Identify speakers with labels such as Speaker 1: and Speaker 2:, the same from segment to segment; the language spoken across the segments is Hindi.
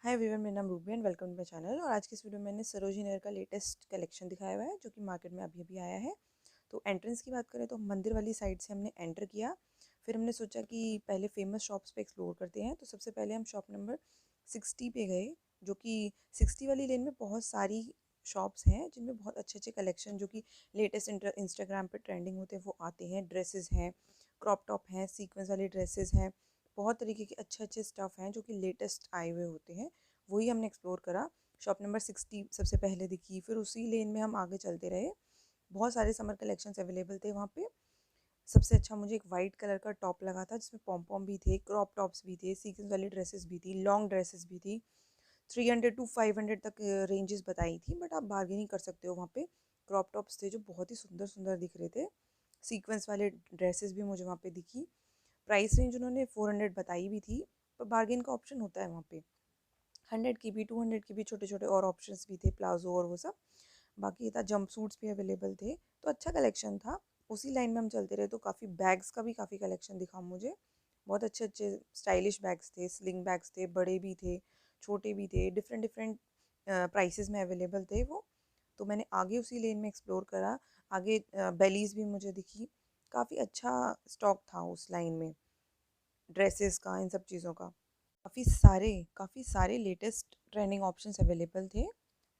Speaker 1: हाय एवरीवन, मेरा नाम Ruby and welcome to my channel. और आज की इस वीडियो में मैंने सरोजिनी नायर का लेटेस्ट कलेक्शन दिखाया हुआ है जो कि मार्केट में अभी अभी आया है। तो एंट्रेंस की बात करें तो मंदिर वाली साइड से हमने एंटर किया। फिर हमने सोचा कि पहले फेमस शॉप्स पे एक्सप्लोर करते हैं। तो सबसे पहले हम शॉप नंबर 60 पे गए, जो कि 60 वाली लेन में बहुत सारी शॉप्स हैं जिनमें बहुत अच्छे अच्छे कलेक्शन जो कि लेटेस्ट इंस्टाग्राम पे ट्रेंडिंग होते हैं वो आते हैं। ड्रेसेस हैं, क्रॉप टॉप हैं, सीक्वेंस वाली ड्रेसेस हैं, बहुत तरीके के अच्छे अच्छे स्टफ़ हैं जो कि लेटेस्ट आए हुए होते हैं। वही हमने एक्सप्लोर करा। शॉप नंबर 60 सबसे पहले दिखी, फिर उसी लेन में हम आगे चलते रहे। बहुत सारे समर कलेक्शंस अवेलेबल थे वहाँ पे। सबसे अच्छा मुझे एक वाइट कलर का टॉप लगा था जिसमें पॉम पॉम भी थे, क्रॉप टॉप्स भी थे, सीक्वेंस वाली ड्रेसेस भी थी, लॉन्ग ड्रेसेस भी थी। 300 टू 500 तक रेंजेस बताई थी, बट आप बार्गेनिंग कर सकते हो वहाँ पे। क्रॉप टॉप्स थे जो बहुत ही सुंदर सुंदर दिख रहे थे। सीक्वेंस वाले ड्रेसेस भी मुझे वहाँ पे दिखी। प्राइस रेंज उन्होंने 400 बताई भी थी, पर बार्गेन का ऑप्शन होता है वहाँ पे। 100 की भी, 200 की भी छोटे छोटे और ऑप्शंस भी थे, प्लाजो और वो सब। बाकी था जंप सूट्स भी अवेलेबल थे, तो अच्छा कलेक्शन था। उसी लाइन में हम चलते रहे तो काफ़ी बैग्स का भी काफ़ी कलेक्शन दिखा मुझे। बहुत अच्छे अच्छे स्टाइलिश बैग्स थे, स्लिंग बैग्स थे, बड़े भी थे, छोटे भी थे, डिफरेंट डिफरेंट प्राइसेस में अवेलेबल थे वो। तो मैंने आगे उसी लेन में एक्सप्लोर करा। आगे बेलीज भी मुझे दिखी। काफ़ी अच्छा स्टॉक था उस लाइन में, ड्रेसेस का, इन सब चीज़ों का। काफ़ी सारे लेटेस्ट ट्रेंडिंग ऑप्शंस अवेलेबल थे,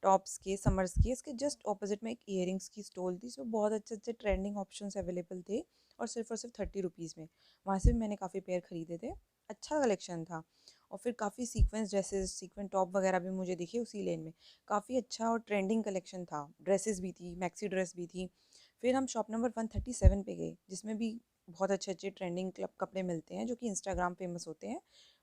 Speaker 1: टॉप्स के, समर्स के। इसके जस्ट ऑपोजिट में एक इयरिंग्स की स्टॉल थी, इसमें बहुत अच्छे अच्छे ट्रेंडिंग ऑप्शंस अवेलेबल थे और सिर्फ 30 रुपीज़ में। वहाँ से भी मैंने काफ़ी पेयर खरीदे थे। अच्छा कलेक्शन था। और फिर काफ़ी सीक्वेंस ड्रेसेस, सीक्वेंस टॉप वगैरह भी मुझे दिखे उसी लेन में। काफ़ी अच्छा और ट्रेंडिंग कलेक्शन था। ड्रेसेस भी थी, मैक्सी ड्रेस भी थी। फिर हम शॉप नंबर 137 पे गए, जिसमें भी बहुत अच्छे अच्छे ट्रेंडिंग क्लब कपड़े मिलते हैं जो कि इंस्टाग्राम फेमस होते हैं।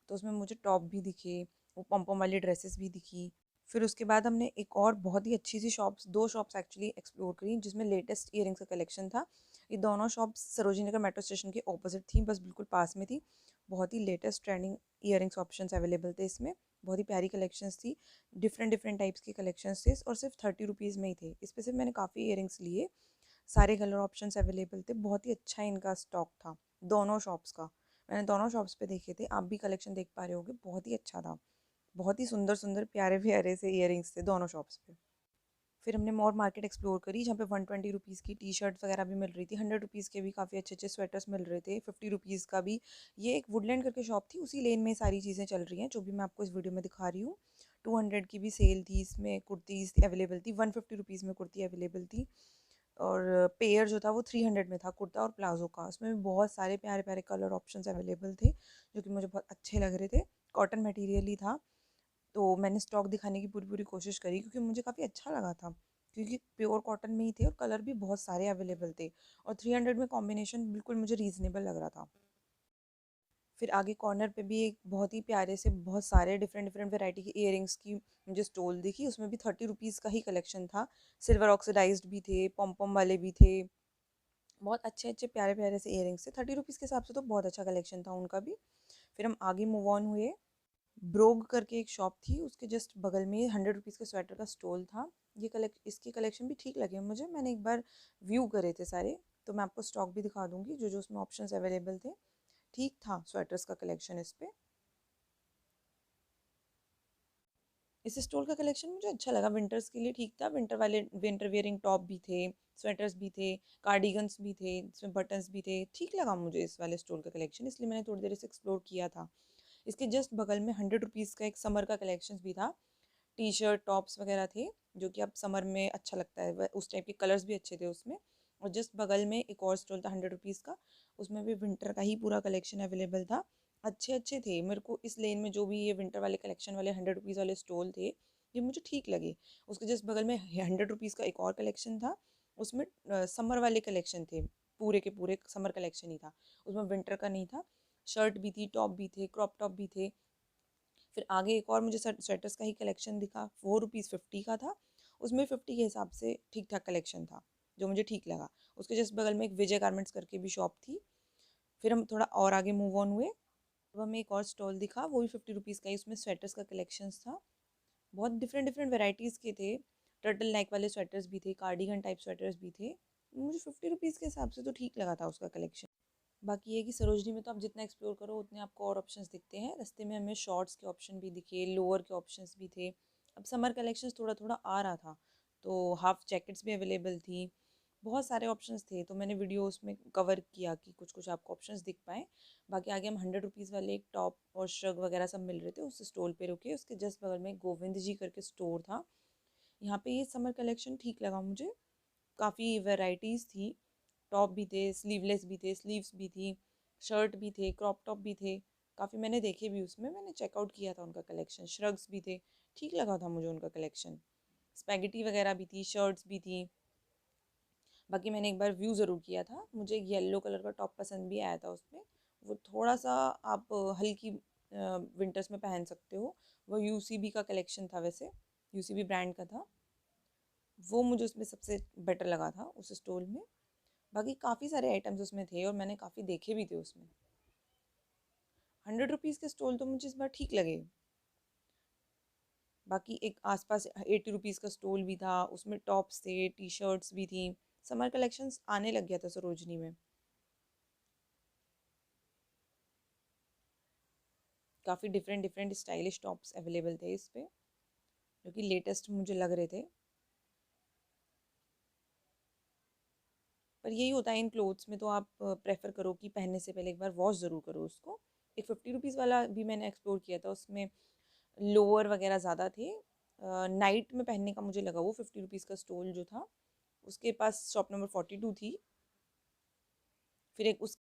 Speaker 1: तो उसमें मुझे टॉप भी दिखे, वो पॉम वाली ड्रेसेस भी दिखी। फिर उसके बाद हमने एक और बहुत ही अच्छी सी शॉप्स, दो शॉप्स एक्चुअली एक्सप्लोर करी जिसमें लेटेस्ट ईयरिंग्स का कलेक्शन था। ये दोनों shops Sarojini Nagar metro station के ऑपोजिट थी, बस बिल्कुल पास में थी। बहुत ही latest trending earrings options available थे इसमें। बहुत ही प्यारी कलेक्शंस थी, डिफरेंट डिफरेंट टाइप्स के कलेक्शंस थे और सिर्फ 30 रुपीज़ में ही थे। इस पे से मैंने काफ़ी ईयरिंग्स लिए। सारे कलर ऑप्शंस अवेलेबल थे। बहुत ही अच्छा इनका स्टॉक था दोनों शॉप्स का। मैंने दोनों शॉप्स पे देखे थे, आप भी कलेक्शन देख पा रहे होगे। बहुत ही अच्छा था। बहुत ही सुंदर सुंदर प्यारे प्यारे से इयरिंग्स थे दोनों शॉप्स पे। फिर हमने मॉल मार्केट एक्सप्लोर करी, जहाँ पे 120 रुपीज़ की टी शर्ट वगैरह भी मिल रही थी। 100 रुपीज़ के भी काफ़ी अच्छे अच्छे स्वेटर्स मिल रहे थे, 50 रुपीज़ का भी। ये एक वुडलैंड करके शॉप थी, उसी लेन में सारी चीज़ें चल रही हैं जो भी मैं आपको इस वीडियो में दिखा रही हूँ। 200 की भी सेल थी, इसमें कुर्तीज़ अवेलेबल थी। 150 रुपीज़ में कुर्ती अवेलेबल थी। और पेयर जो था वो 300 में था, कुर्ता और प्लाजो का। उसमें भी बहुत सारे प्यारे प्यारे कलर ऑप्शंस अवेलेबल थे जो कि मुझे बहुत अच्छे लग रहे थे। कॉटन मटेरियल ही था। तो मैंने स्टॉक दिखाने की पूरी पूरी कोशिश करी क्योंकि मुझे काफ़ी अच्छा लगा था, क्योंकि प्योर कॉटन में ही थे और कलर भी बहुत सारे अवेलेबल थे। और 300 में कॉम्बिनेशन बिल्कुल मुझे रीज़नेबल लग रहा था। फिर आगे कॉर्नर पे भी एक बहुत ही प्यारे से, बहुत सारे डिफरेंट डिफरेंट वैरायटी के इयरिंग्स की मुझे स्टॉल दिखी। उसमें भी 30 रुपीज़ का ही कलेक्शन था। सिल्वर ऑक्सीडाइज्ड भी थे, पॉम पॉम वाले भी थे। बहुत अच्छे अच्छे प्यारे प्यारे से इयरिंग्स थे। 30 रुपीज़ के हिसाब से तो बहुत अच्छा कलेक्शन था उनका भी। फिर हम आगे मूव ऑन हुए। ब्रोग करके एक शॉप थी, उसके जस्ट बगल में 100 रुपीज़ के स्वेटर का स्टॉल था। इसके कलेक्शन भी ठीक लगे मुझे। मैंने एक बार व्यू करे थे सारे, तो मैं आपको स्टॉक भी दिखा दूंगी जो जो उसमें ऑप्शंस अवेलेबल थे। ठीक था स्वेटर्स का कलेक्शन इस पे। इस स्टॉल का कलेक्शन मुझे अच्छा लगा, विंटर्स के लिए ठीक था। विंटर वेयरिंग टॉप भी थे, स्वेटर्स भी थे, कार्डिगन्स भी थे, इसमें बटन्स भी थे। ठीक लगा मुझे इस वाले स्टॉल का कलेक्शन, इसलिए मैंने थोड़ी देर इसे एक्सप्लोर किया था। इसके जस्ट बगल में 100 रुपीज़ का एक समर का कलेक्शन भी था। टी शर्ट टॉप्स वगैरह थे जो कि अब समर में अच्छा लगता है, उस टाइप के कलर्स भी अच्छे थे उसमें। और जस्ट बगल में एक और स्टॉल था 100 रुपीज़ का, उसमें भी विंटर का ही पूरा कलेक्शन अवेलेबल था। अच्छे अच्छे थे। मेरे को इस लेन में जो भी ये विंटर वाले कलेक्शन वाले 100 रुपीज़ वाले स्टॉल थे, ये मुझे ठीक लगे। उसके जस्ट बगल में 100 रुपीज़ का एक और कलेक्शन था, उसमें समर वाले कलेक्शन थे। पूरे के पूरे समर कलेक्शन ही था, उसमें विंटर का नहीं था। शर्ट भी थी, टॉप भी थे, क्रॉप टॉप भी थे। फिर आगे एक और मुझे स्वेटर्स का ही कलेक्शन दिखा, 4 रुपीज़ 50 का था। उसमें 50 के हिसाब से ठीक ठाक कलेक्शन था जो मुझे ठीक लगा। उसके जस्ट बगल में एक विजय गारमेंट्स करके भी शॉप थी। फिर हम थोड़ा और आगे मूव ऑन हुए, अब हमें एक और स्टॉल दिखा, वो भी 50 रुपीज़ का ही। उसमें स्वेटर्स का कलेक्शंस था, बहुत डिफरेंट डिफरेंट वेराइटीज़ के थे। टर्टल नेक वाले स्वेटर्स भी थे, कार्डिगन टाइप स्वेटर्स भी थे। मुझे 50 रुपीज़ के हिसाब से तो ठीक लगा था उसका कलेक्शन। बाकी ये कि सरोजनी में तो आप जितना एक्सप्लोर करो उतने आपको और ऑप्शंस दिखते हैं। रास्ते में हमें शॉर्ट्स के ऑप्शन भी दिखे, लोअर के ऑप्शंस भी थे। अब समर कलेक्शंस थोड़ा थोड़ा आ रहा था तो हाफ जैकेट्स भी अवेलेबल थी, बहुत सारे ऑप्शंस थे। तो मैंने वीडियोस में कवर किया कि कुछ कुछ आपको ऑप्शंस दिख पाए। बाकी आगे हम 100 रुपीज़ वाले एक टॉप और श्रग वगैरह सब मिल रहे थे, उस स्टॉल पे रुके। उसके जस्ट बगल में गोविंद जी करके स्टोर था। यहाँ पे ये समर कलेक्शन ठीक लगा मुझे, काफ़ी वैरायटीज़ थी। टॉप भी थे, स्लीवलेस भी थे, स्लीव्स भी थी, शर्ट भी थे, क्रॉप टॉप भी थे। काफ़ी मैंने देखे भी, उसमें मैंने चेकआउट किया था उनका कलेक्शन। श्रग्स भी थे, ठीक लगा था मुझे उनका कलेक्शन। स्पैगेटी वगैरह भी थी, शर्ट्स भी थी। बाकी मैंने एक बार व्यू ज़रूर किया था, मुझे एक येलो कलर का टॉप पसंद भी आया था उसमें। वो थोड़ा सा आप हल्की विंटर्स में पहन सकते हो। वो यूसीबी का कलेक्शन था, वैसे यूसीबी ब्रांड का था। वो मुझे उसमें सबसे बेटर लगा था उस स्टोर में। बाकी काफ़ी सारे आइटम्स उसमें थे और मैंने काफ़ी देखे भी थे उसमें। 100 रुपीज़ के स्टॉल तो मुझे इस बार ठीक लगे। बाकी एक आसपास 80 रुपीज़ का स्टॉल भी था, उसमें टॉप्स थे, टी शर्ट्स भी थी। समर कलेक्शंस आने लग गया था सरोजनी में। काफ़ी different different stylish tops available थे इस पे, जो कि लेटेस्ट मुझे लग रहे थे। पर यही होता है इन क्लोथ्स में, तो आप प्रेफर करो कि पहनने से पहले एक बार वॉश ज़रूर करो उसको। एक 50 रुपीज़ वाला भी मैंने एक्सप्लोर किया था, उसमें लोअर वगैरह ज़्यादा थे। नाइट में पहनने का मुझे लगा वो 50 रुपीज़ का स्टॉल जो था, उसके पास शॉप नंबर 42 थी। फिर एक उस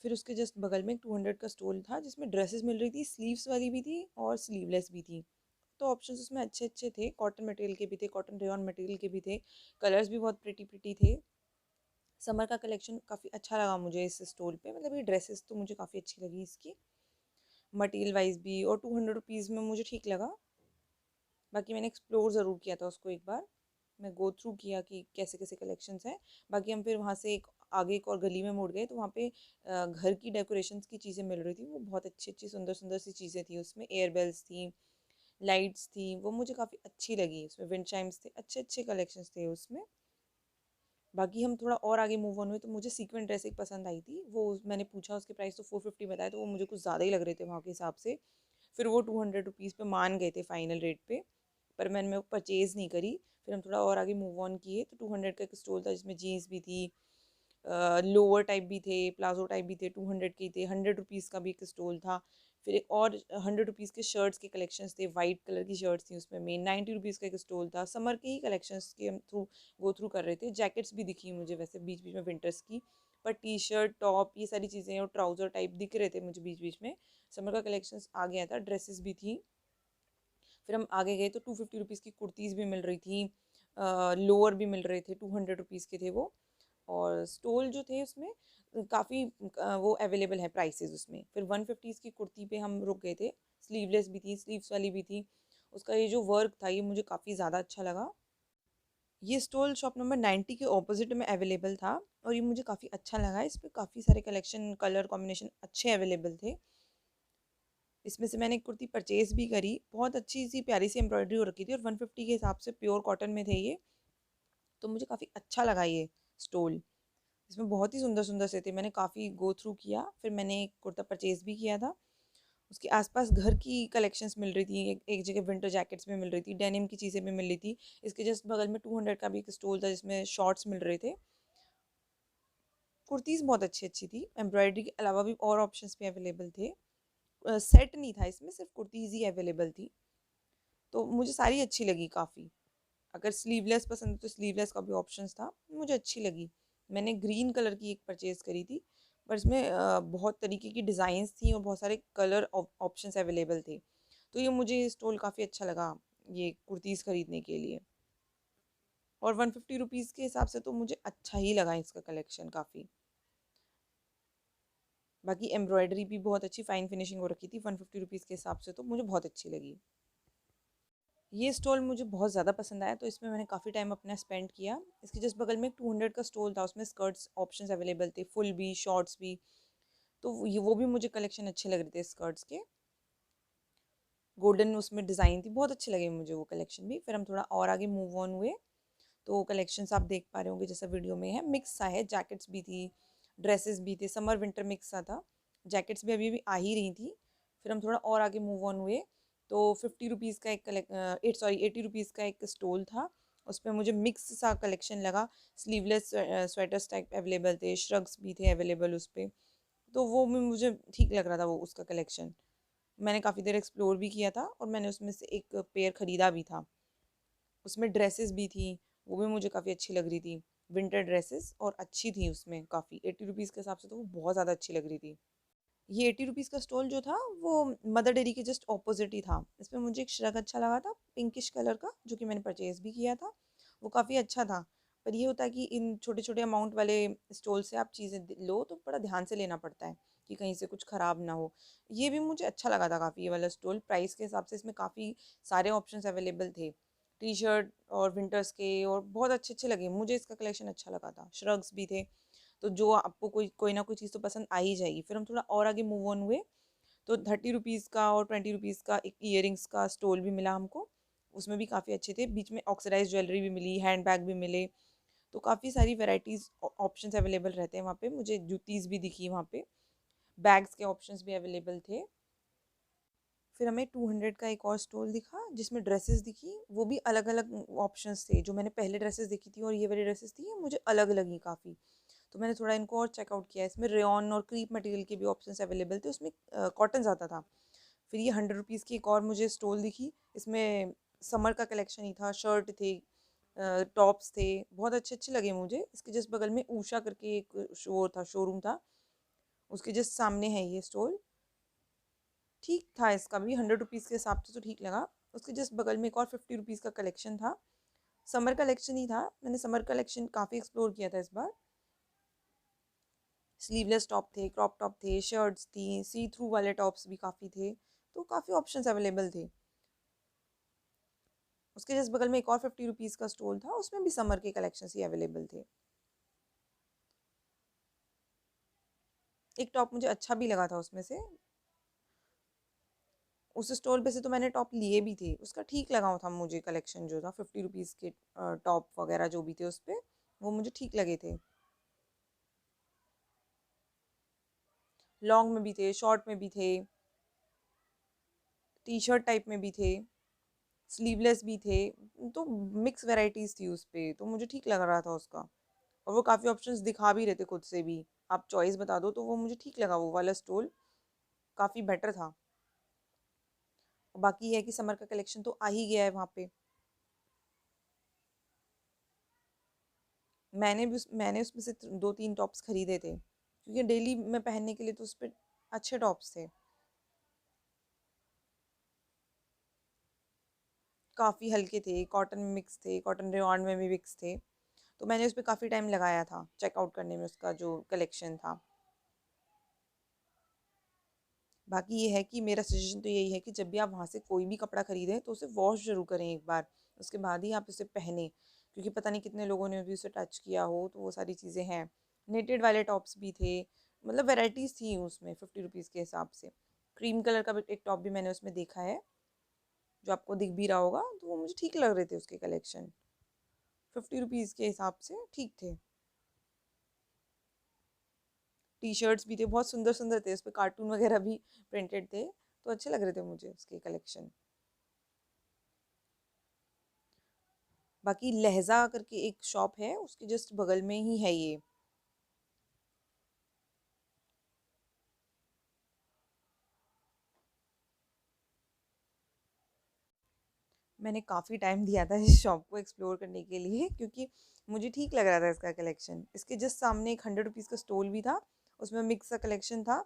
Speaker 1: फिर उसके जस्ट बगल में एक 200 का स्टॉल था, जिसमें ड्रेसेस मिल रही थी, स्लीव्स वाली भी थी और स्लीवलेस भी थी। तो ऑप्शंस उसमें अच्छे अच्छे थे, कॉटन मटेरियल के भी थे, कॉटन रेयॉन मटेरियल के भी थे। कलर्स भी बहुत प्रिटी प्रिटी थे। समर का कलेक्शन काफ़ी अच्छा लगा मुझे इस स्टॉल पे, मतलब ये ड्रेसेस तो मुझे काफ़ी अच्छी लगी इसकी, मटेरियल वाइज भी, और 200 रुपीज़ में मुझे ठीक लगा। बाकी मैंने एक्सप्लोर ज़रूर किया था उसको एक बार, मैं गो थ्रू किया कि कैसे कैसे कलेक्शंस हैं। बाकी हम फिर वहाँ से एक आगे एक और गली में मुड़ गए, तो वहाँ पे घर की डेकोरेशंस की चीज़ें मिल रही थी। वो बहुत अच्छी अच्छी सुंदर सुंदर सी चीज़ें थी उसमें, एयर बेल्स थी, लाइट्स थी, वो मुझे काफ़ी अच्छी लगी। उसमें विंड चाइम्स थे, अच्छे अच्छे कलेक्शंस थे उसमें। बाकी हम थोड़ा और आगे मूव ऑन हुए तो मुझे सीक्वेंट ड्रेस एक पसंद आई थी। वो मैंने पूछा, उसके प्राइस तो 450 बताया, तो वो मुझे कुछ ज़्यादा ही लग रहे थे वहाँ के हिसाब से। फिर वो 200 रुपीज़ पे मान गए थे फाइनल रेट पे, पर मैंने वो परचेज़ नहीं करी। फिर हम थोड़ा और आगे मूव ऑन किए तो 200 का एक स्टोर था, जिसमें जीन्स भी थी, लोअर टाइप भी थे, प्लाजो टाइप भी थे, 200 के थे। 100 रुपीज़ का भी एक स्टॉल था। फिर एक और 100 रुपीज़ के शर्ट्स के कलेक्शंस थे, वाइट कलर की शर्ट्स थी उसमें। मेन 90 रुपीज़ का एक स्टॉल था। समर के ही कलेक्शंस के हम गो थ्रू कर रहे थे। जैकेट्स भी दिखी मुझे वैसे बीच बीच में विंटर्स की, पर टी शर्ट टॉप ये सारी चीज़ें और ट्राउज़र टाइप दिख रहे थे मुझे बीच बीच में। समर का कलेक्शंस आ गया था, ड्रेसेस भी थी। फिर हम आगे गए तो 250 रुपीज़ की कुर्तीज़ भी मिल रही थी, लोअर भी मिल रहे थे, 200 रुपीज़ के थे वो। और स्टॉल जो थे उसमें काफ़ी वो अवेलेबल है प्राइसेस उसमें। फिर 150 की कुर्ती पे हम रुक गए थे, स्लीवलेस भी थी, स्लीव्स वाली भी थी। उसका ये जो वर्क था, ये मुझे काफ़ी ज़्यादा अच्छा लगा। ये स्टॉल शॉप नंबर 90 के ऑपोजिट में अवेलेबल था और ये मुझे काफ़ी अच्छा लगा। इस पर काफ़ी सारे कलेक्शन, कलर कॉम्बिनेशन अच्छे अवेलेबल थे। इसमें से मैंने एक कुर्ती परचेज़ भी करी, बहुत अच्छी सी प्यारी सी एम्ब्रॉयडरी हो रखी थी और 150 के हिसाब से प्योर कॉटन में थे ये। तो मुझे काफ़ी अच्छा लगा ये स्टॉल। इसमें बहुत ही सुंदर सुंदर से थे, मैंने काफ़ी गो थ्रू किया। फिर मैंने एक कुर्ता परचेज़ भी किया था। उसके आसपास घर की कलेक्शंस मिल रही थी, एक जगह विंटर जैकेट्स भी मिल रही थी, डेनिम की चीज़ें भी मिल रही थी। इसके जस्ट बगल में 200 का भी एक स्टॉल था, जिसमें शॉर्ट्स मिल रहे थे। कुर्तीज़ बहुत अच्छी अच्छी थी, एम्ब्रॉयडरी के अलावा भी और ऑप्शंस भी अवेलेबल थे। सेट नहीं था इसमें, सिर्फ कुर्तीज़ ही अवेलेबल थी। तो मुझे सारी अच्छी लगी काफ़ी। अगर स्लीवलेस पसंद है तो स्लीवलेस का भी ऑप्शंस था, मुझे अच्छी लगी। मैंने ग्रीन कलर की एक परचेज़ करी थी, पर इसमें बहुत तरीके की डिज़ाइंस थी और बहुत सारे कलर ऑप्शंस अवेलेबल थे। तो ये मुझे स्टॉल काफ़ी अच्छा लगा ये कुर्तीज़ ख़रीदने के लिए। और 150 रुपीज़ के हिसाब से तो मुझे अच्छा ही लगा इसका कलेक्शन काफ़ी। बाकी एम्ब्रॉयडरी भी बहुत अच्छी फाइन फिनिशिंग हो रखी थी, 150 रुपीज़ के हिसाब से तो मुझे बहुत अच्छी लगी। ये स्टॉल मुझे बहुत ज़्यादा पसंद आया, तो इसमें मैंने काफ़ी टाइम अपना स्पेंड किया। इसके जस्ट बगल में एक 200 का स्टॉल था, उसमें स्कर्ट्स ऑप्शंस अवेलेबल थे, फुल भी, शॉर्ट्स भी। तो वो भी मुझे कलेक्शन अच्छे लग रहे थे स्कर्ट्स के। गोल्डन उसमें डिज़ाइन थी, बहुत अच्छे लगे मुझे वो कलेक्शन भी। फिर हम थोड़ा और आगे मूव ऑन हुए तो कलेक्शंस आप देख पा रहे होंगे जैसा वीडियो में है, मिक्स सा है, जैकेट्स भी थी, ड्रेसेस भी थे, समर विंटर मिक्स सा था। जैकेट्स भी अभी भी आ ही रही थी। फिर हम थोड़ा और आगे मूव ऑन हुए तो 50 रुपीज़ का एक 80 रुपीज़ का एक स्टॉल था। उस पर मुझे मिक्स सा कलेक्शन लगा। स्लीवलेस स्वेटर्स टाइप अवेलेबल थे, श्रग्स भी थे अवेलेबल उस पर। तो वो भी मुझे ठीक लग रहा था वो उसका कलेक्शन। मैंने काफ़ी देर एक्सप्लोर भी किया था और मैंने उसमें से एक पेयर ख़रीदा भी था। उसमें ड्रेसेस भी थी, वो भी मुझे काफ़ी अच्छी लग रही थी, विंटर ड्रेसेस, और अच्छी थी उसमें काफ़ी। 80 रुपीज़ के हिसाब से तो वो बहुत ज़्यादा अच्छी लग रही थी। ये 80 रुपीज़ का स्टॉल जो था वो मदर डेयरी के जस्ट ऑपोजिट ही था। इसमें मुझे एक श्रग अच्छा लगा था पिंकिश कलर का, जो कि मैंने परचेज़ भी किया था। वो काफ़ी अच्छा था। पर ये होता है कि इन छोटे छोटे अमाउंट वाले स्टॉल से आप चीज़ें लो तो बड़ा ध्यान से लेना पड़ता है कि कहीं से कुछ ख़राब ना हो। ये भी मुझे अच्छा लगा था काफ़ी, ये वाला स्टॉल। प्राइस के हिसाब से इसमें काफ़ी सारे ऑप्शंस अवेलेबल थे, टी शर्ट और विंटर्स के, और बहुत अच्छे अच्छे लगे मुझे। इसका कलेक्शन अच्छा लगा था, श्रग्स भी थे। तो जो आपको कोई कोई ना कोई चीज़ तो पसंद आ ही जाएगी। फिर हम थोड़ा और आगे मूव ऑन हुए तो 30 रुपीज़ का और 20 रुपीज़ का एक ईयरिंग्स का स्टॉल भी मिला हमको। उसमें भी काफ़ी अच्छे थे, बीच में ऑक्सीडाइज ज्वेलरी भी मिली, हैंड बैग भी मिले। तो काफ़ी सारी वेराइटीज़ ऑप्शंस अवेलेबल रहते हैं वहाँ पे। मुझे जूतीज़ भी दिखी वहाँ पे, बैग्स के ऑप्शंस भी अवेलेबल थे। फिर हमें 200 का एक और स्टॉल दिखा जिसमें ड्रेसेस दिखी। वो भी अलग अलग ऑप्शंस थे। जो मैंने पहले ड्रेसेस देखी थी और ये वाली ड्रेसेस थी, ये मुझे अलग लगी काफ़ी। तो मैंने थोड़ा इनको और चेकआउट किया। इसमें रेयॉन और क्रीप मटेरियल के भी ऑप्शंस अवेलेबल थे, उसमें कॉटन ज़्यादा था। फिर ये 100 रुपीज़ की एक और मुझे स्टॉल दिखी। इसमें समर का कलेक्शन ही था, शर्ट थे, टॉप्स थे, बहुत अच्छे अच्छे लगे मुझे। इसके जस्ट बगल में ऊषा करके एक शोरूम था, उसके जस्ट सामने है ये स्टॉल। ठीक था इसका भी, 100 रुपीज़ के हिसाब से तो ठीक लगा। उसके जस्ट बगल में एक और 50 रुपीज़ का कलेक्शन था, समर कलेक्शन ही था। मैंने समर कलेक्शन काफ़ी एक्सप्लोर किया था इस बार। स्लीवलेस टॉप थे, क्रॉप टॉप थे, शर्ट्स थी, सी थ्रू वाले टॉप्स भी काफ़ी थे। तो काफ़ी ऑप्शंस अवेलेबल थे। उसके जस्ट बगल में एक और 50 रुपीज़ का स्टॉल था, उसमें भी समर के कलेक्शंस ही अवेलेबल थे। एक टॉप मुझे अच्छा भी लगा था उसमें से। उस स्टॉल पे से तो मैंने टॉप लिए भी थे, उसका ठीक लगा था मुझे कलेक्शन जो था। 50 रुपीज़ के टॉप वगैरह जो भी थे उस पर, वो मुझे ठीक लगे थे। लॉन्ग में भी थे, शॉर्ट में भी थे, टी शर्ट टाइप में भी थे, स्लीवलेस भी थे। तो मिक्स वैरायटीज़ थी उस पे, तो मुझे ठीक लग रहा था उसका। और वो काफ़ी ऑप्शंस दिखा भी रहे थे खुद से भी, आप चॉइस बता दो। तो वो मुझे ठीक लगा, वो वाला स्टॉल काफ़ी बेटर था। बाकी ये है कि समर का कलेक्शन तो आ ही गया है वहाँ पे। मैंने उसमें से 2-3 टॉप्स खरीदे थे, क्योंकि डेली में पहनने के लिए तो उस पर अच्छे टॉप्स थे। काफ़ी हल्के थे, कॉटन में मिक्स थे, कॉटन रेयॉन में भी मिक्स थे। तो मैंने उस पर काफ़ी टाइम लगाया था चेकआउट करने में, उसका जो कलेक्शन था। बाकी ये है कि मेरा सजेशन तो यही है कि जब भी आप वहाँ से कोई भी कपड़ा खरीदें तो उसे वॉश ज़रूर करें एक बार, उसके बाद ही आप उसे पहने। क्योंकि पता नहीं कितने लोगों ने भी उसे टच किया हो, तो वो सारी चीज़ें हैं। नेटेड वाले टॉप्स भी थे, मतलब वेराइटीज़ थी उसमें 50 रुपीज़ के हिसाब से। क्रीम कलर का भी एक टॉप भी मैंने उसमें देखा है, जो आपको दिख भी रहा होगा। तो वो मुझे ठीक लग रहे थे उसके कलेक्शन, 50 रुपीज़ के हिसाब से ठीक थे। टी शर्ट्स भी थे, बहुत सुंदर सुंदर थे, उस पर कार्टून वगैरह भी प्रिंटेड थे। तो अच्छे लग रहे थे मुझे उसके कलेक्शन। बाकी लहजा करके एक शॉप है, उसके जस्ट बगल में ही है ये। मैंने काफ़ी टाइम दिया था इस शॉप को एक्सप्लोर करने के लिए, क्योंकि मुझे ठीक लग रहा था इसका कलेक्शन। इसके जस्ट सामने एक 100 रुपीज़ का स्टॉल भी था, उसमें मिक्स का कलेक्शन था।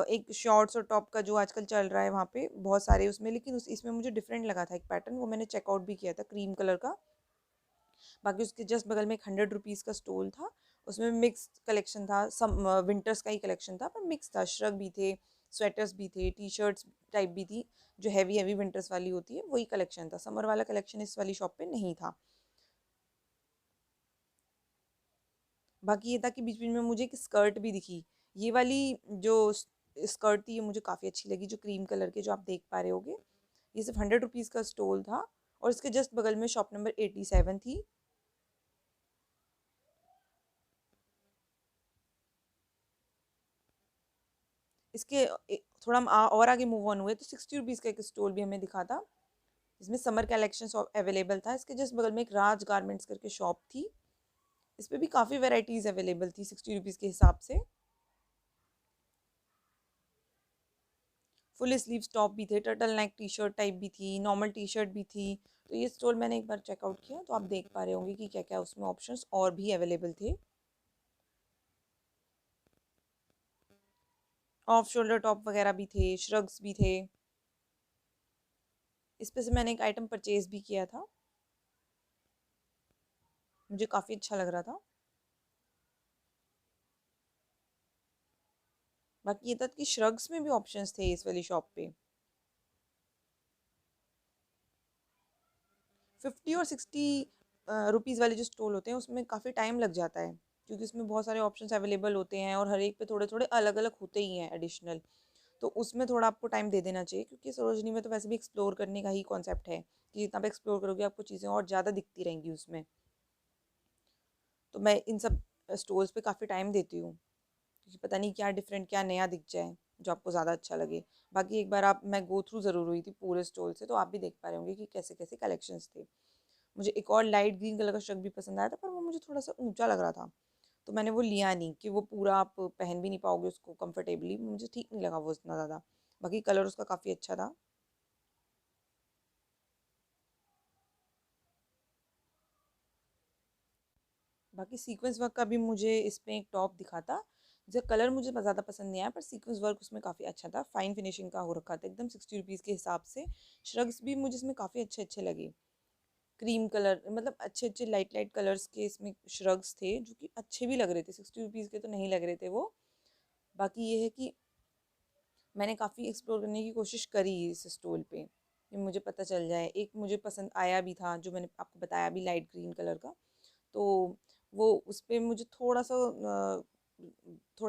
Speaker 1: एक शॉर्ट्स और टॉप का जो आजकल चल रहा है वहाँ पे बहुत सारे उसमें, लेकिन इसमें मुझे डिफरेंट लगा था एक पैटर्न, वो मैंने चेकआउट भी किया था, क्रीम कलर का। बाकी उसके जस्ट बगल में एक 100 रुपीज़ का स्टॉल था, उसमें मिक्स कलेक्शन था। सम विंटर्स का ही कलेक्शन था, पर मिक्स था। श्रग भी थे, स्वेटर्स भी थे, टी शर्ट्स टाइप भी थी, जो हैवी हैवी विंटर्स वाली होती है वही कलेक्शन था। समर वाला कलेक्शन इस वाली शॉप पे नहीं था। बाकी ये था कि बीच बीच में मुझे एक स्कर्ट भी दिखी। ये वाली जो स्कर्ट थी, ये मुझे काफ़ी अच्छी लगी, जो क्रीम कलर के जो आप देख पा रहे होगे। ये सिर्फ 100 रुपीज़ का स्टॉल था, और इसके जस्ट बगल में शॉप नंबर 87 थी। इसके थोड़ा हम और आगे मूव ऑन हुए तो 60 रुपीज़ का एक स्टोल भी हमें दिखा था, इसमें समर कलेक्शन अवेलेबल था। इसके जस्ट बगल में एक राज गारमेंट्स करके शॉप थी, इस पर भी काफ़ी वेराइटीज़ अवेलेबल थी 60 रुपीज़ के हिसाब से। फुल स्लीव्स टॉप भी थे, turtle neck T shirt type भी थी, नॉर्मल टी शर्ट भी थी। तो ये स्टोर मैंने एक बार चेकआउट किया तो आप देख पा रहे होंगे कि क्या क्या उसमें ऑप्शंस और भी अवेलेबल थे। ऑफ शोल्डर टॉप वगैरह भी थे, श्रग्स भी थे। इस पे से मैंने एक आइटम परचेज भी किया था, मुझे काफ़ी अच्छा लग रहा था। बाकी ये था कि श्रग्स में भी ऑप्शंस थे इस वाली शॉप पे। 50 और 60 रुपीज़ वाले जो स्टॉल होते हैं उसमें काफ़ी टाइम लग जाता है, क्योंकि उसमें बहुत सारे ऑप्शंस अवेलेबल होते हैं और हर एक पे थोड़े थोड़े अलग अलग होते ही हैं एडिशनल। तो उसमें थोड़ा आपको टाइम दे देना चाहिए, क्योंकि सरोजनी में तो वैसे भी एक्सप्लोर करने का ही कॉन्सेप्ट है कि जितना आप एक्सप्लोर करोगे आपको चीज़ें और ज़्यादा दिखती रहेंगी उसमें। तो मैं इन सब स्टोर्स पे काफ़ी टाइम देती हूँ, क्योंकि पता नहीं क्या डिफरेंट क्या नया दिख जाए जो आपको ज़्यादा अच्छा लगे। बाकी एक बार आप मैं गो थ्रू ज़रूर हुई थी पूरे स्टॉल से, तो आप भी देख पा रहे होंगे कि कैसे कैसे कलेक्शंस थे। मुझे एक और लाइट ग्रीन कलर का शर्ट भी पसंद आया था, पर वो मुझे थोड़ा सा ऊंचा लग रहा था, तो मैंने वो लिया नहीं, कि वो पूरा आप पहन भी नहीं पाओगे उसको कंफर्टेबली, मुझे ठीक नहीं लगा वो इतना ज़्यादा। बाकी कलर उसका काफ़ी अच्छा था। बाकी सीक्वेंस वर्क का भी मुझे इसमें एक टॉप दिखा था, जिसका कलर मुझे ज़्यादा पसंद नहीं आया, पर सीक्वेंस वर्क उसमें काफ़ी अच्छा था, फाइन फिनिशिंग का हो रखा था एकदम 60 रुपीज़ के हिसाब से। श्रग्स भी मुझे इसमें काफ़ी अच्छे अच्छे लगे, क्रीम कलर, मतलब अच्छे अच्छे लाइट लाइट कलर्स के इसमें श्रग्स थे जो कि अच्छे भी लग रहे थे। 60 रुपीज़ के तो नहीं लग रहे थे वो। बाकी ये है कि मैंने काफ़ी एक्सप्लोर करने की कोशिश करी इस स्टॉल पे, कि मुझे पता चल जाए। एक मुझे पसंद आया भी था जो मैंने आपको बताया भी, लाइट ग्रीन कलर का, तो वो उस पर मुझे थोड़ा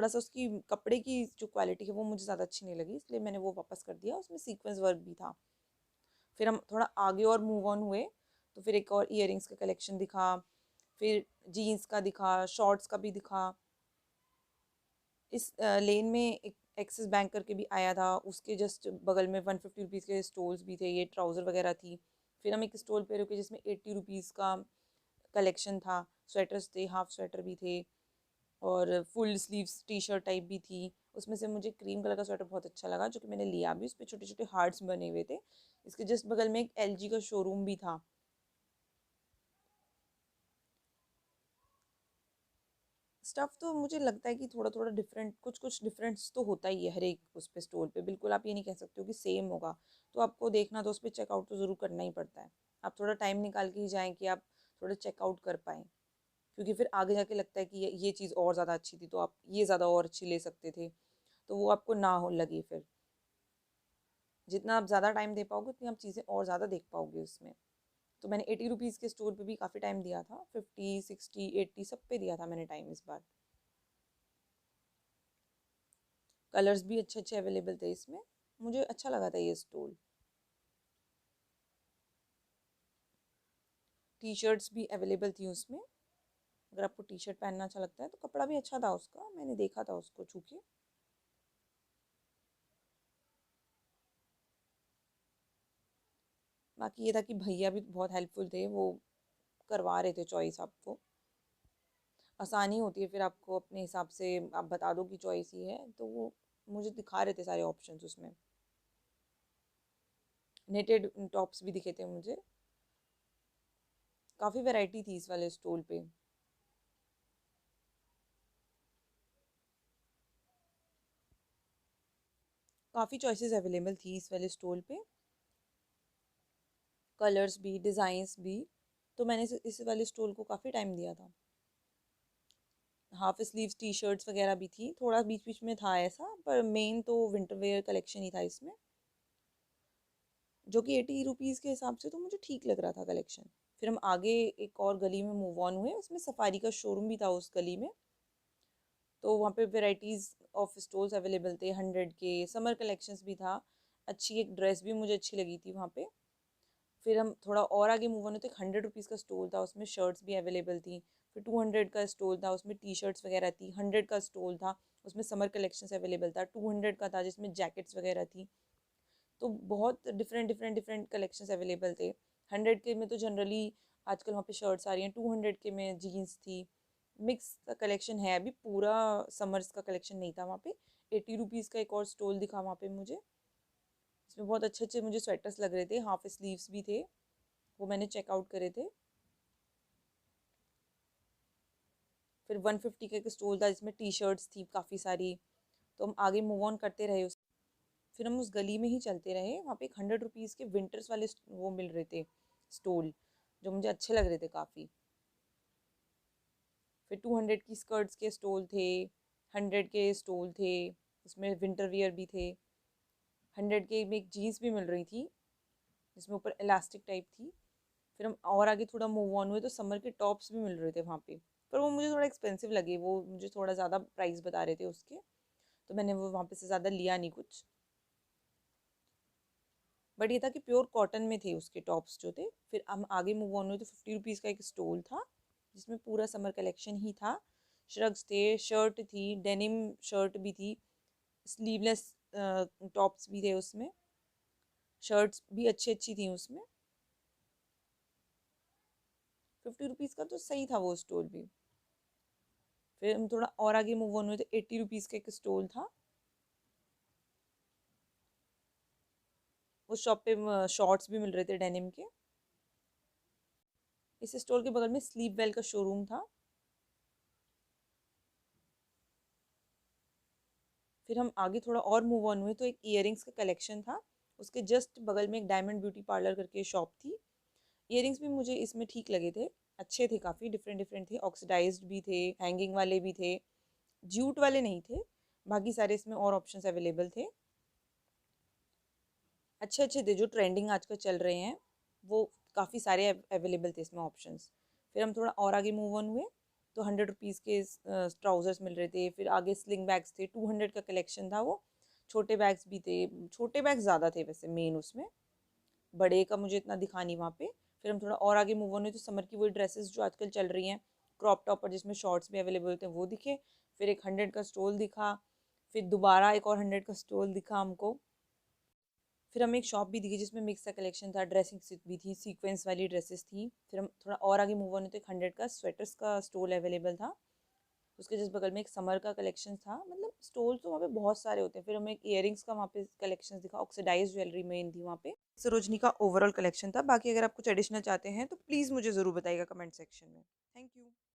Speaker 1: सा उसकी कपड़े की जो क्वालिटी है वो मुझे ज़्यादा अच्छी नहीं लगी, इसलिए मैंने वो वापस कर दिया। उसमें सीक्वेंस वर्क भी था। फिर हम थोड़ा आगे और मूव ऑन हुए तो फिर एक और इयररिंग्स का कलेक्शन दिखा, फिर जीन्स का दिखा, शॉर्ट्स का भी दिखा। इस लेन में एक एक्सिस बैंक करके भी आया था, उसके जस्ट बगल में 150 रुपीज़ के स्टोल्स भी थे, ये ट्राउज़र वगैरह थी। फिर हम एक स्टॉल पे रुके जिसमें 80 रुपीज़ का कलेक्शन था, स्वेटर्स थे, हाफ स्वेटर भी थे और full sleeves T shirt type भी थी। उसमें से मुझे क्रीम कलर का स्वेटर बहुत अच्छा लगा, जो कि मैंने लिया भी। उस पर छोटे छोटे हार्ट्स बने हुए थे। इसके जस्ट बगल में एक LG का शोरूम भी था। स्टफ़ तो मुझे लगता है कि थोड़ा थोड़ा डिफरेंट, कुछ कुछ डिफरेंस तो होता ही है हर एक उस पे स्टोर पे, बिल्कुल आप ये नहीं कह सकते हो कि सेम होगा। तो आपको देखना तो उस पर चेकआउट तो ज़रूर करना ही पड़ता है। आप थोड़ा टाइम निकाल के ही जाएँ कि आप थोड़ा चेकआउट कर पाएँ, क्योंकि फिर आगे जाके लगता है कि ये चीज़ और ज़्यादा अच्छी थी तो आप ये ज़्यादा और अच्छी ले सकते थे, तो वो आपको ना हो लगे। फिर जितना आप ज़्यादा टाइम दे पाओगे उतनी आप चीज़ें और ज़्यादा देख पाओगे उसमें। तो मैंने 80 रुपीज़ के स्टोर पे भी काफ़ी टाइम दिया था, 50, 60, 80 सब पे दिया था मैंने टाइम इस बार। कलर्स भी अच्छे अच्छे अवेलेबल थे इसमें, मुझे अच्छा लगा था ये स्टोल। टी शर्ट्स भी अवेलेबल थी उसमें, अगर आपको टी शर्ट पहनना अच्छा लगता है तो कपड़ा भी अच्छा था उसका, मैंने देखा था उसको छू के। बाकी ये था कि भैया भी बहुत हेल्पफुल थे, वो करवा रहे थे चॉइस आपको। आसानी होती है फिर आपको अपने हिसाब से आप बता दो कि चॉइस ही है, तो वो मुझे दिखा रहे थे सारे ऑप्शंस उसमें। नेटेड टॉप्स भी दिखे थे मुझे, काफ़ी वैरायटी थी इस वाले स्टॉल पे। काफ़ी चॉइसेस अवेलेबल थी इस वाले स्टॉल पे, कलर्स भी, डिज़ाइंस भी। तो मैंने इस वाले स्टॉल को काफ़ी टाइम दिया था। हाफ स्लीव्स टी शर्ट्स वगैरह भी थी, थोड़ा बीच बीच में था ऐसा, पर मेन तो विंटर वेयर कलेक्शन ही था इसमें, जो कि 80 रुपीज़ के हिसाब से तो मुझे ठीक लग रहा था कलेक्शन। फिर हम आगे एक और गली में मूव ऑन हुए, उसमें सफारी का शोरूम भी था उस गली में। तो वहाँ पे वेराइटीज़ ऑफ स्टोर्स अवेलेबल थे, 100 के समर कलेक्शंस भी था। अच्छी एक ड्रेस भी मुझे अच्छी लगी थी वहाँ पे। फिर हम थोड़ा और आगे मूव ऑन हुए तो एक 100 रुपीज़ का स्टोर था, उसमें शर्ट्स भी अवेलेबल थी। फिर 200 का स्टोर था, उसमें टी शर्ट्स वगैरह थी। 100 का स्टोर था, उसमें समर कलेक्शंस अवेलेबल था। 200 का था जिसमें जैकेट्स वगैरह थी। तो बहुत डिफरेंट कलेक्शंस अवेलेबल थे। 100 के में तो जनरली आजकल वहाँ पे शर्ट्स आ रही हैं, 200 के में जीन्स थी। मिक्स का कलेक्शन है, अभी पूरा समर्स का कलेक्शन नहीं था वहाँ पे। 80 रुपीज़ का एक और स्टॉल दिखा वहाँ पे मुझे, इसमें बहुत अच्छे अच्छे मुझे स्वेटर्स लग रहे थे, हाफ स्लीव्स भी थे, वो मैंने चेकआउट करे थे। फिर 150 का एक स्टॉल था जिसमें टी शर्ट्स थी काफ़ी सारी। तो हम आगे मूव ऑन करते रहे फिर हम उस गली में ही चलते रहे। वहाँ पे एक 100 रुपीज़ के विंटर्स वाले वो मिल रहे थे स्टॉल, जो मुझे अच्छे लग रहे थे काफ़ी। फिर 200 की स्कर्ट्स के स्टॉल थे, 100 के स्टॉल थे, उसमें विंटर वियर भी थे। 100 के में एक जीन्स भी मिल रही थी जिसमें ऊपर इलास्टिक टाइप थी। फिर हम और आगे थोड़ा मूव ऑन हुए तो समर के टॉप्स भी मिल रहे थे वहाँ पे, पर वो मुझे थोड़ा एक्सपेंसिव लगे, वो मुझे थोड़ा ज़्यादा प्राइस बता रहे थे उसके, तो मैंने वो वहाँ पे से ज़्यादा लिया नहीं कुछ। बट ये था कि प्योर कॉटन में थे उसके टॉप्स जो थे। फिर हम आगे मूव ऑन हुए तो 50 रुपीज़ का एक स्टॉल था जिसमें पूरा समर कलेक्शन ही था। श्रग्स थे, शर्ट थी, डेनिम शर्ट भी थी, स्लीवलेस टॉप्स भी थे उसमें, शर्ट्स भी अच्छी अच्छी थी उसमें। 50 रुपीज़ का तो सही था वो स्टॉल भी। फिर हम थोड़ा और आगे मूव ऑन हुए तो 80 रुपीज़ का एक स्टॉल था। उस शॉप पे शॉर्ट्स भी मिल रहे थे डेनिम के। इस स्टॉल के बगल में स्लीप वेल का शोरूम था। फिर हम आगे थोड़ा और मूव ऑन हुए तो एक इयरिंग्स का कलेक्शन था, उसके जस्ट बगल में एक डायमंड ब्यूटी पार्लर करके शॉप थी। इयरिंग्स भी मुझे इसमें ठीक लगे थे, अच्छे थे, काफ़ी डिफरेंट डिफरेंट थे, ऑक्सीडाइज्ड भी थे, हैंगिंग वाले भी थे, जूट वाले नहीं थे। बाकी सारे इसमें और ऑप्शंस अवेलेबल थे, अच्छे अच्छे थे, जो ट्रेंडिंग आजकल चल रहे हैं वो काफ़ी सारे अवेलेबल थे इसमें ऑप्शंस। फिर हम थोड़ा और आगे मूव ऑन हुए तो 100 रुपीज़ के ट्राउजर्स मिल रहे थे। फिर आगे स्लिंग बैग्स थे, 200 का कलेक्शन था वो। छोटे बैग्स भी थे, छोटे बैग ज़्यादा थे वैसे मेन उसमें, बड़े का मुझे इतना दिखा नहीं वहाँ पे। फिर हम थोड़ा और आगे मूव ऑन हुए तो समर की वही ड्रेसेस जो आजकल चल रही हैं, क्रॉप टॉप और जिसमें शॉर्ट्स भी अवेलेबल थे, वो दिखे। फिर एक 100 का स्टॉल दिखा, फिर दोबारा एक और 100 का स्टॉल दिखा हमको। फिर हमें एक शॉप भी दिखी जिसमें मिक्स का कलेक्शन था, ड्रेसिंग भी थी, सीक्वेंस वाली ड्रेसेस थी। फिर हम थोड़ा और आगे मूव ऑन हुए तो एक 100 का स्वेटर्स का स्टॉल अवेलेबल था, उसके जस्ट बगल में एक समर का कलेक्शन था। मतलब स्टॉल तो वहाँ पे बहुत सारे होते हैं। फिर हमें एक इयरिंग्स का वहाँ पे कलेक्शन दिखा, ऑक्सीडाइज ज्वेलरी मेन थी वहाँ पे। सरोजनी का ओवरऑल कलेक्शन था। बाकी अगर आप कुछ एडिशनल चाहते हैं तो प्लीज़ मुझे ज़रूर बताइएगा कमेंट सेक्शन में। Thank you.